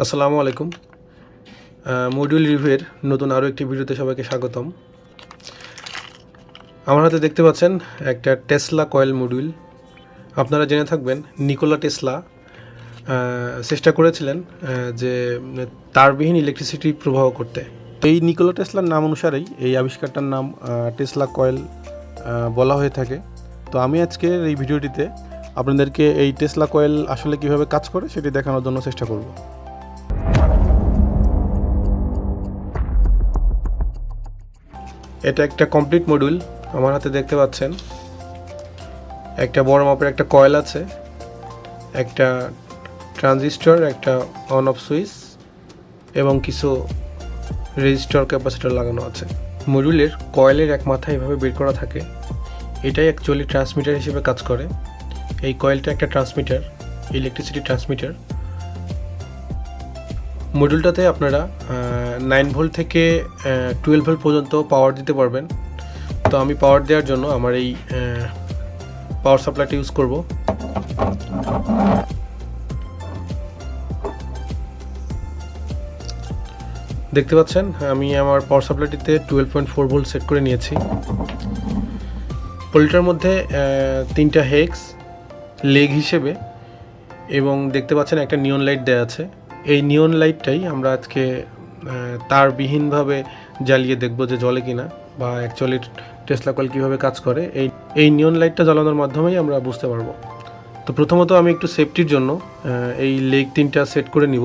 আসসালামু আলাইকুম। মডিউল রিভিউয়ের নতুন আরও একটি ভিডিওতে সবাইকে স্বাগতম। আমার হাতে দেখতে পাচ্ছেন একটা টেসলা কয়েল মডিউল। আপনারা জেনে থাকবেন নিকোলা টেসলা চেষ্টা করেছিলেন যে তারবিহীন ইলেকট্রিসিটি প্রবাহ করতে। এই নিকোলা টেসলার নাম অনুসারেই এই আবিষ্কারটার নাম টেসলা কয়েল বলা হয়ে থাকে। তো আমি আজকের এই ভিডিওটিতে আপনাদেরকে এই টেসলা কয়েল আসলে কিভাবে কাজ করে সেটি দেখানোর জন্য চেষ্টা করব। এটা একটা কমপ্লিট মডিউল। আমার হাতে দেখতে পাচ্ছেন একটা বড় মাপের একটা কয়েল আছে, একটা ট্রানজিস্টর, একটা অন অফ সুইচ এবং কিছু রেজিস্টর ক্যাপাসিটর লাগানো আছে। মডিউলের কয়েলের এক মাথা এভাবে বের করা থাকে। এটাই অ্যাকচুয়ালি ট্রান্সমিটার হিসেবে কাজ করে। এই কয়েলটা একটা ট্রান্সমিটার, ইলেকট্রিসিটি ট্রান্সমিটার। মডিউলটাতে আপনারা 9 ভোল্ট থেকে 12 ভোল্ট পর্যন্ত পাওয়ার দিতে পারবেন। তো আমি পাওয়ার দেওয়ার জন্য আমার এই পাওয়ার সাপ্লাইটা ইউজ করব। দেখতে পাচ্ছেন আমি আমার পাওয়ার সাপ্লাইটিতে 12.4 ভোল্ট সেট করে নিয়েছি। পোলটার মধ্যে 3টা হেক্স লেগ হিসেবে এবং দেখতে পাচ্ছেন একটা নিয়ন লাইট দেওয়া আছে। এই নিয়ন লাইটটাই আমরা আজকে তারবিহীনভাবে জ্বালিয়ে দেখব যে জ্বলে কিনা, বা অ্যাকচুয়ালি টেসলা কয়েল কীভাবে কাজ করে এই নিয়ন লাইটটা জ্বালানোর মাধ্যমেই আমরা বুঝতে পারবো। তো প্রথমত আমি একটু সেফটির জন্য এই লেগ 3টা সেট করে নিব।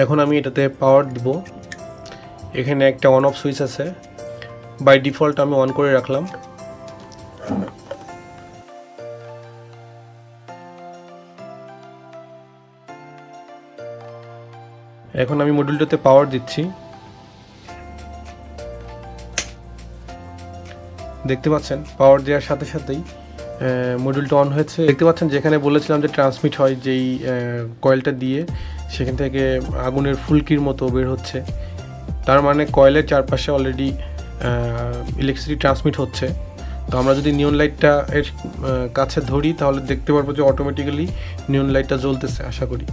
এখন আমি এটাতে পাওয়ার দিব। এখানে একটা অন অফ সুইচ আছে, বাই ডিফল্ট আমি অন করে রাখলাম। এখন আমি মডিউলটাতে পাওয়ার দিচ্ছি। দেখতে পাচ্ছেন পাওয়ার দেওয়ার সাথে সাথেই মডিউলটা অন হয়েছে। দেখতে পাচ্ছেন যেখানে বলেছিলাম যে ট্রান্সমিট হয় যেই কয়েলটা দিয়ে, সেখান থেকে আগুনের ফুলকির মতো বের হচ্ছে। তার মানে কয়েলের চারপাশে অলরেডি ইলেকট্রিসিটি ট্রান্সমিট হচ্ছে। তো আমরা যদি নিয়ন লাইটটা এর কাছে ধরি তাহলে দেখতে পারবো যে অটোমেটিক্যালি নিয়ন লাইটটা জ্বলতেছে। আশা করি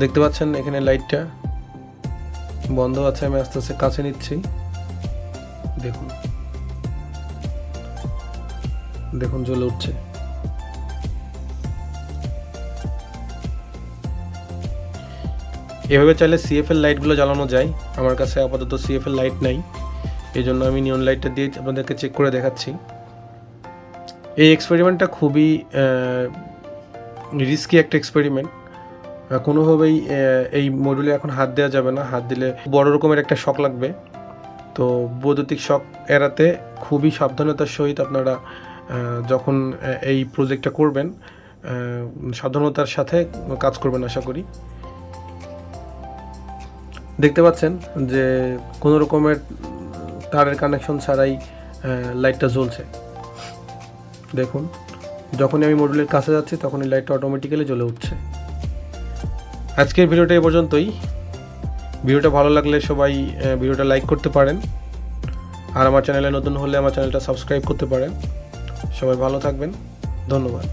দেখতে পাচ্ছেন এখানে লাইটটা বন্ধ আছে। আমি আস্তে আস্তে কাছে নিচ্ছি। দেখুন দেখুন জ্বলে উঠছে। এভাবে চাইলে সিএফএল লাইটগুলো জ্বালানো যায়। আমার কাছে আপাতত সিএফএল লাইট নাই, এই জন্য আমি নিয়ন লাইটটা দিয়ে আপনাদেরকে চেক করে দেখাচ্ছি। এই এক্সপেরিমেন্টটা খুবই রিস্কি একটা এক্সপেরিমেন্ট। কোনোভাবেই এই মডিউলে এখন হাত দেওয়া যাবে না। হাত দিলে বড় রকমের একটা শক লাগবে। তো বৈদ্যুতিক শক এড়াতে খুবই সাবধানতার সহিত আপনারা যখন এই প্রজেক্টটা করবেন সাবধানতার সাথে কাজ করবেন আশা করি। দেখতে পাচ্ছেন যে কোনো রকমের তারের কানেকশন ছাড়াই লাইটটা জ্বলছে। দেখুন যখনই আমি মডিউলের কাছে যাচ্ছি তখন এই লাইটটা অটোমেটিক্যালি জ্বলে উঠছে। আজকের ভিডিওটা এই পর্যন্তই। ভিডিওটা ভালো লাগলে সবাই ভিডিওটা লাইক করতে পারেন, আর আমার চ্যানেলে নতুন হলে আমার চ্যানেলটা সাবস্ক্রাইব করতে পারেন। সবাই ভালো থাকবেন, ধন্যবাদ।